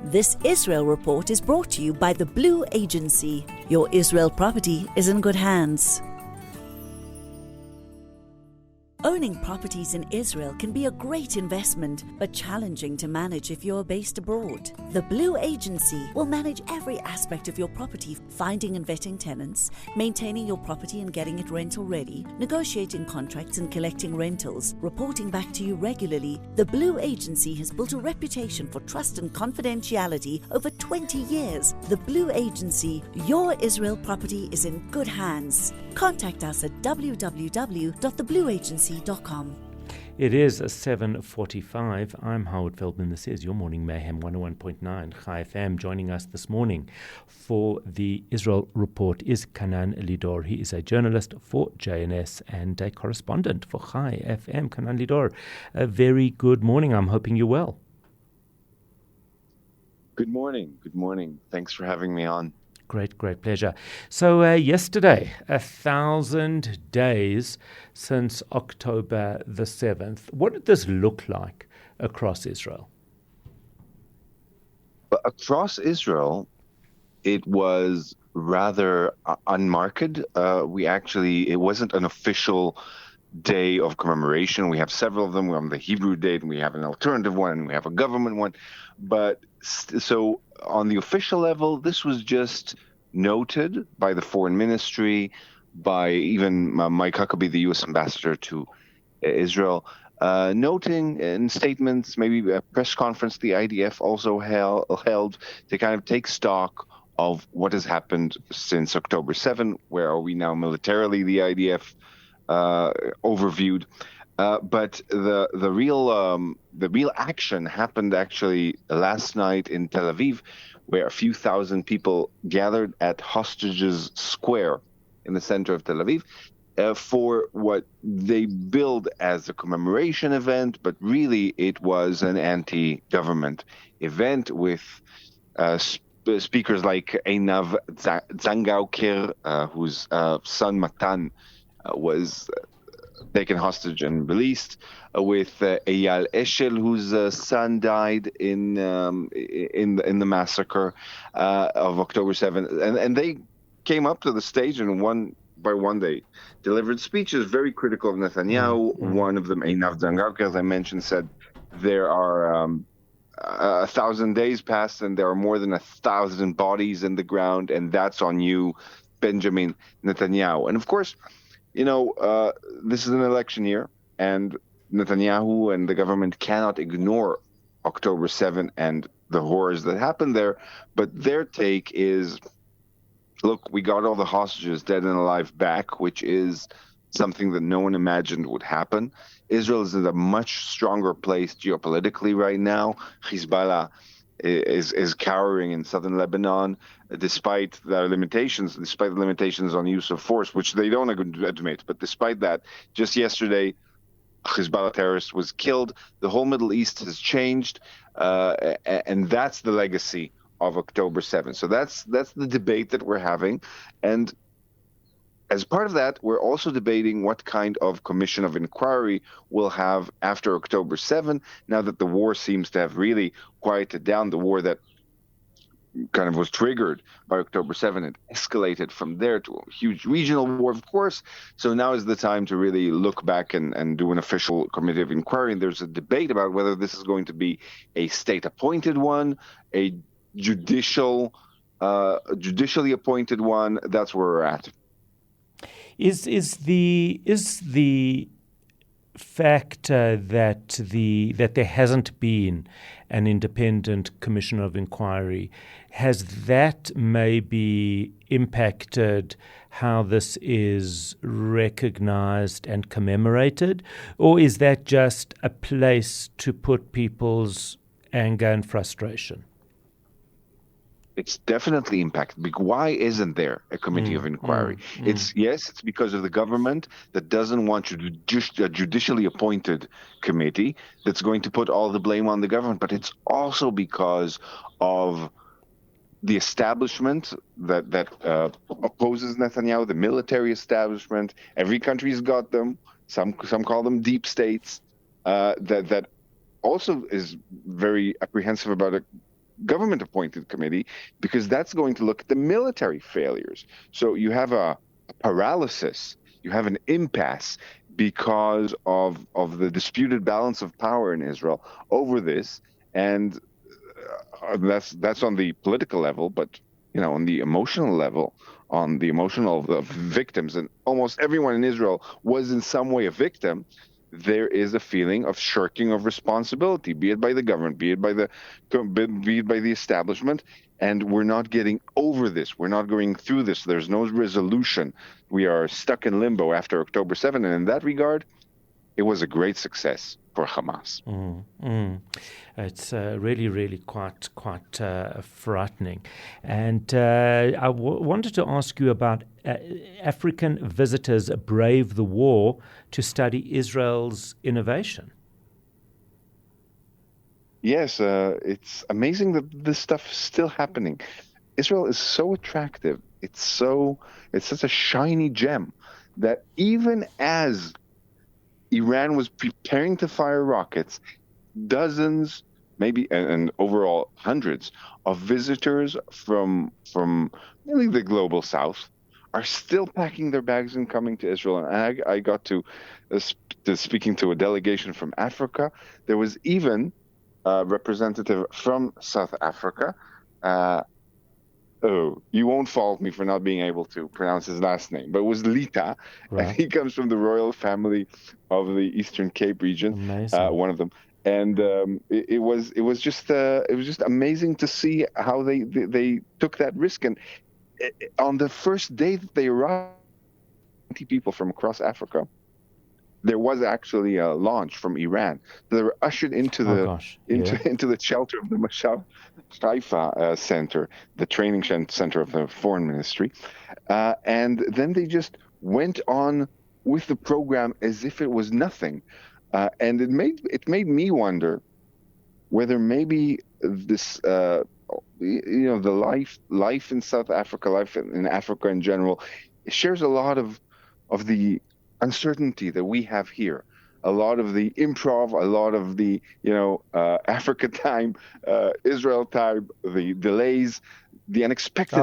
This Israel report is brought to you by the Blue Agency. Your Israel property is in good hands. Owning properties in Israel can be a great investment, but challenging to manage if you're based abroad. The Blue Agency will manage every aspect of your property, finding and vetting tenants, maintaining your property and getting it rental ready, negotiating contracts and collecting rentals, reporting back to you regularly. The Blue Agency has built a reputation for trust and confidentiality over 20 years. The Blue Agency, your Israel property is in good hands. Contact us at www.theblueagency.com. It is 7:45. I'm Howard Feldman. This is your Morning Mayhem 101.9 Chai FM. Joining us this morning for the Israel Report is Canaan Lidor. He is a journalist for JNS and a correspondent for Chai FM. Canaan Lidor, a very good morning. I'm hoping you're well. Good morning. Good morning. Thanks for having me on. Great pleasure. So yesterday, 1,000 days since October the 7th. What did this look like across Israel? Across Israel, it was rather unmarked. It wasn't an official day of commemoration. We have several of them. We're on the Hebrew date, and we have an alternative one, and we have a government one. But so on the official level, this was just noted by the foreign ministry, by even Mike Huckabee, the U.S. ambassador to Israel, noting in statements, maybe a press conference the IDF also held to kind of take stock of what has happened since October 7. Where are we now militarily, the IDF overviewed. But the real action happened actually last night in Tel Aviv, where a few thousand people gathered at Hostages Square in the center of Tel Aviv for what they billed as a commemoration event, but really it was an anti-government event with speakers like Einav Zangauker, whose son Matan was taken hostage and released, with Eyal Eshel, whose son died in the massacre of October 7th, and they came up to the stage, and one by one they delivered speeches very critical of Netanyahu. One of them, Einav Zangauker, as I mentioned, said there are 1,000 days passed and there are more than 1,000 bodies in the ground, and that's on you, Benjamin Netanyahu. And of course, this is an election year, and Netanyahu and the government cannot ignore October 7 and the horrors that happened there. But their take is, look, we got all the hostages, dead and alive, back, which is something that no one imagined would happen. Israel is in a much stronger place geopolitically right now. Hezbollah is cowering in southern Lebanon, despite the limitations on use of force, which they don't admit. But despite that, just yesterday, a Hezbollah terrorist was killed. The whole Middle East has changed, and that's the legacy of October 7th. So that's the debate that we're having. And as part of that, we're also debating what kind of commission of inquiry we'll have after October 7, now that the war seems to have really quieted down, the war that kind of was triggered by October 7 and escalated from there to a huge regional war, of course. So now is the time to really look back and do an official committee of inquiry. And there's a debate about whether this is going to be a state-appointed one, a judicially appointed one. That's where we're at. Is the fact that there hasn't been an independent commission of inquiry, has that maybe impacted how this is recognized and commemorated, or is that just a place to put people's anger and frustration? It's definitely impacted. Why isn't there a committee of inquiry? It's because of the government that doesn't want a judicially appointed committee that's going to put all the blame on the government. But it's also because of the establishment that opposes Netanyahu, the military establishment. Every country's got them. Some call them deep states. That also is very apprehensive about government-appointed committee, because that's going to look at the military failures. So you have a paralysis, you have an impasse because of the disputed balance of power in Israel over this, and that's on the political level, but on the emotional level, on the emotional of victims, and almost everyone in Israel was in some way a victim. There is a feeling of shirking of responsibility, be it by the government, be it by the establishment, and we're not getting over this. We're not going through this. There's no resolution. We are stuck in limbo after October 7th, and in that regard, it was a great success for Hamas. It's really, really quite frightening. And I wanted to ask you about African visitors brave the war to study Israel's innovation. Yes, it's amazing that this stuff is still happening. Israel is so attractive. It's such a shiny gem that even as Iran was preparing to fire rockets, dozens, maybe, and overall hundreds of visitors from really the global south are still packing their bags and coming to Israel. And I got to speaking to a delegation from Africa. There was even a representative from South Africa. You won't fault me for not being able to pronounce his last name, but it was Lita, right. And he comes from the royal family of the Eastern Cape region. Amazing. One of them, and it was just amazing to see how they took that risk. And on the first day that they arrived, 20 people from across Africa. There was actually a launch from Iran. So they were ushered into the shelter of the Mashav Haifa Center, the training center of the foreign ministry, and then they just went on with the program as if it was nothing, and it made me wonder whether maybe this the life in South Africa, life in Africa in general, shares a lot of the uncertainty that we have here, a lot of the improv, a lot of the Africa time, Israel time, the delays, the unexpected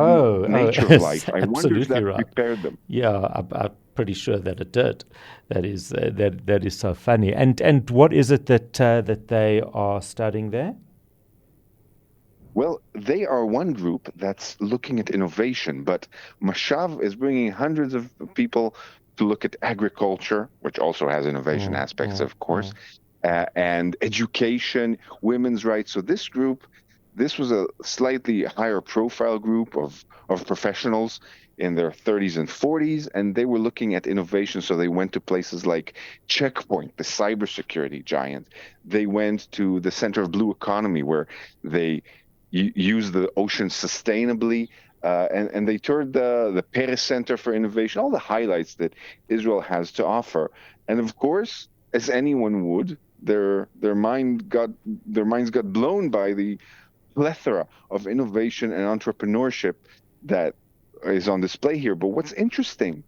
nature of life. I wonder if that prepared them. Yeah, I'm pretty sure that it did. That is so funny. And what is it that they are studying there? Well, they are one group that's looking at innovation, but Mashav is bringing hundreds of people to look at agriculture, which also has innovation aspects, of course, and education, women's rights. So this was a slightly higher profile group of professionals in their 30s and 40s, and they were looking at innovation. So they went to places like Checkpoint, the cybersecurity giant. They went to the Center of Blue Economy, where they use the ocean sustainably. And they toured the Peres Center for Innovation, all the highlights that Israel has to offer. And of course, as anyone would, their minds got blown by the plethora of innovation and entrepreneurship that is on display here. But what's interesting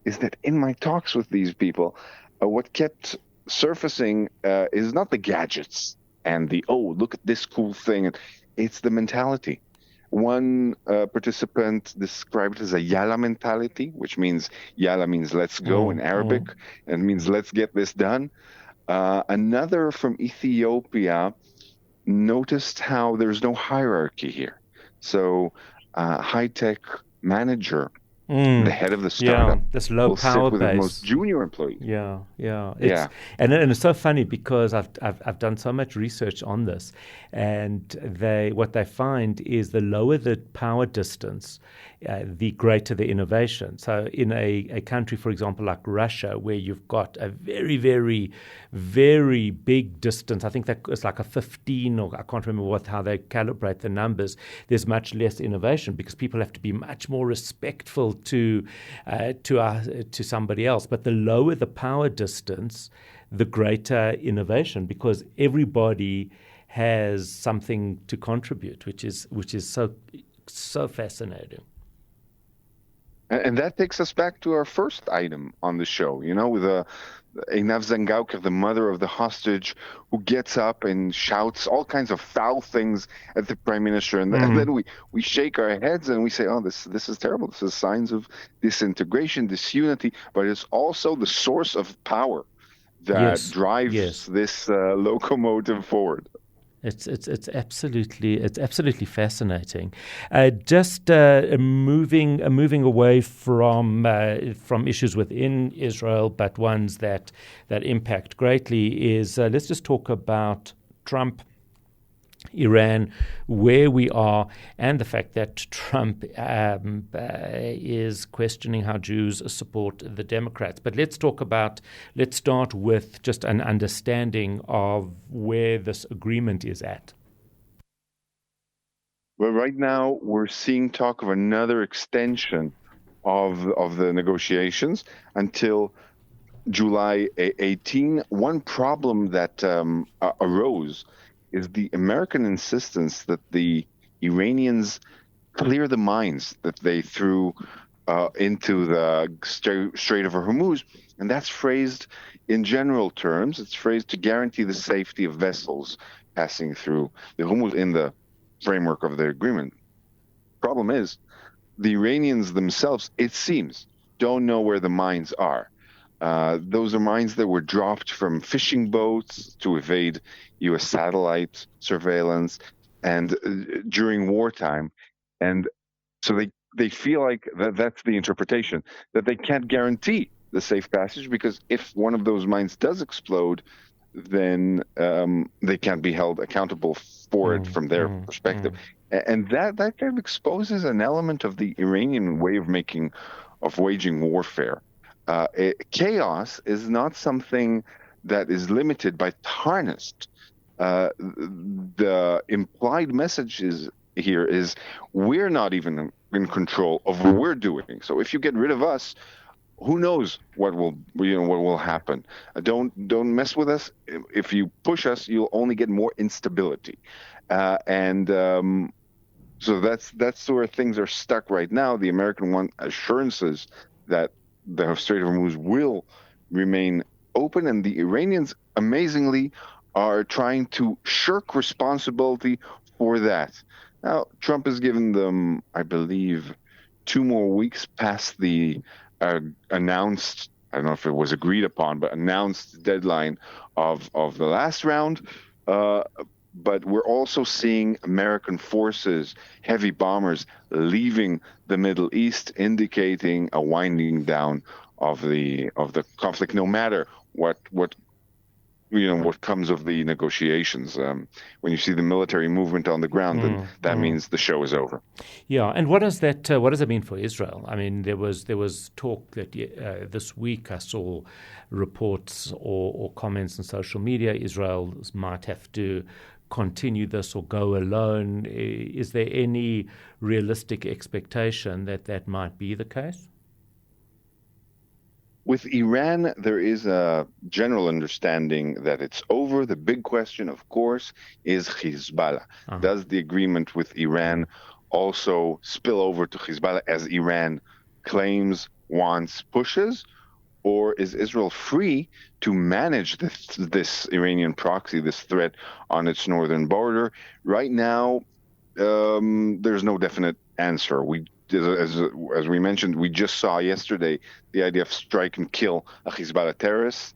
is that in my talks with these people, what kept surfacing is not the gadgets and the look at this cool thing. It's the mentality. One participant described it as a yalla mentality, which means yalla means let's go in Arabic, and means let's get this done. Another from Ethiopia noticed how there's no hierarchy here. So high-tech manager, the head of the startup, this low power with base, the most junior employee. And it's so funny because I've done so much research on this, and what they find is the lower the power distance, the greater the innovation. So in a country, for example, like Russia, where you've got a very, very, very big distance, I think that it's like a 15, or I can't remember how they calibrate the numbers, there's much less innovation because people have to be much more respectful to somebody else. But the lower the power distance, the greater innovation, because everybody has something to contribute, which is so fascinating. And that takes us back to our first item on the show, with Einav Zengauker, the mother of the hostage, who gets up and shouts all kinds of foul things at the prime minister. And then we shake our heads and we say, oh, this is terrible. This is signs of disintegration, disunity, but it's also the source of power that Yes, drives yes. this locomotive forward. It's absolutely fascinating. Just moving away from issues within Israel, but ones that impact greatly is let's just talk about Trump, Iran, where we are, and the fact that Trump is questioning how Jews support the Democrats. But let's start with just an understanding of where this agreement is at. Well, right now we're seeing talk of another extension of the negotiations until July 18. One problem that arose is the American insistence that the Iranians clear the mines that they threw into the Strait of Hormuz. And that's phrased in general terms. It's phrased to guarantee the safety of vessels passing through the Hormuz in the framework of the agreement. Problem is, the Iranians themselves, it seems, don't know where the mines are. Those are mines that were dropped from fishing boats to evade U.S. satellite surveillance and during wartime. And so they feel like that's the interpretation, that they can't guarantee the safe passage because if one of those mines does explode, then they can't be held accountable for it from their perspective. And that kind of exposes an element of the Iranian way of waging warfare. Chaos is not something that is limited but harnessed. The implied message here is we're not even in control of what we're doing. So if you get rid of us, who knows what will happen? Don't mess with us. If you push us, you'll only get more instability, so that's where things are stuck right now. The American want assurances that the Strait of Hormuz will remain open, and the Iranians, amazingly, are trying to shirk responsibility for that. Now, Trump has given them, I believe, 2 more weeks past the announced, I don't know if it was agreed upon, but announced deadline of the last round. But we're also seeing American forces, heavy bombers, leaving the Middle East, indicating a winding down of the conflict, no matter what comes of the negotiations. When you see the military movement on the ground, then that means the show is over. Yeah, and what does that mean for Israel? I mean, there was talk that this week I saw reports or comments on social media. Israel might have to continue this or go alone. Is there any realistic expectation that might be the case? With Iran, there is a general understanding that it's over. The big question, of course, is Hezbollah. Does the agreement with Iran also spill over to Hezbollah as Iran claims, wants, pushes? Or is Israel free to manage this Iranian proxy, this threat on its northern border? Right now, there's no definite answer. As we mentioned, we just saw yesterday the idea of strike and kill a Hezbollah terrorist.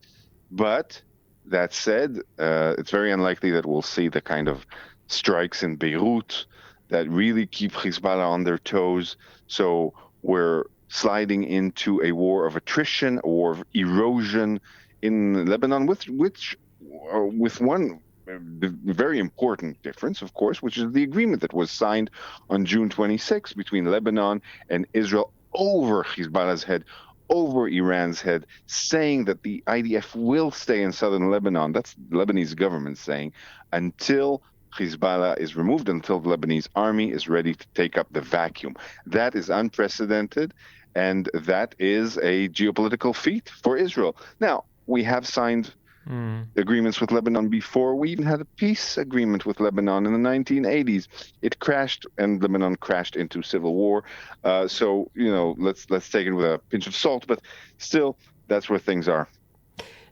But that said, it's very unlikely that we'll see the kind of strikes in Beirut that really keep Hezbollah on their toes. So we're sliding into a war of attrition or of erosion in Lebanon, with one very important difference, of course, which is the agreement that was signed on June 26 between Lebanon and Israel over Hezbollah's head, over Iran's head, saying that the IDF will stay in southern Lebanon. That's the Lebanese government saying, until Hezbollah is removed, until the Lebanese army is ready to take up the vacuum. That is unprecedented, and that is a geopolitical feat for Israel. Now, we have signed agreements with Lebanon before we even had a peace agreement with Lebanon in the 1980s. It crashed, and Lebanon crashed into civil war. So, let's take it with a pinch of salt, but still, that's where things are.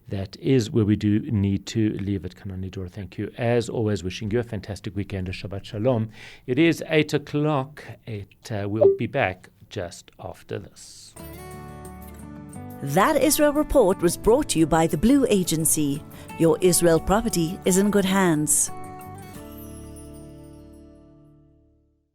That is where we do need to leave it. Canaan, Lidor, thank you. As always, wishing you a fantastic weekend. Shabbat Shalom. It is 8 o'clock. We'll be back just after this. That Israel Report was brought to you by the Blue Agency. Your Israel property is in good hands.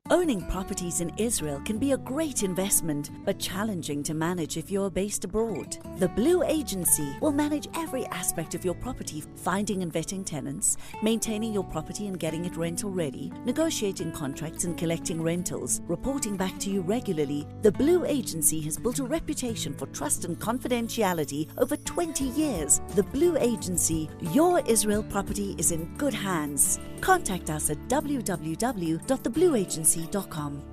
Owning properties in Israel can be a great investment, but challenging to manage if you're based abroad. The Blue Agency will manage every aspect of your property, finding and vetting tenants, maintaining your property and getting it rental ready, negotiating contracts and collecting rentals, reporting back to you regularly. The Blue Agency has built a reputation for trust and confidentiality over 20 years. The Blue Agency, your Israel property is in good hands. Contact us at www.theblueagency.com.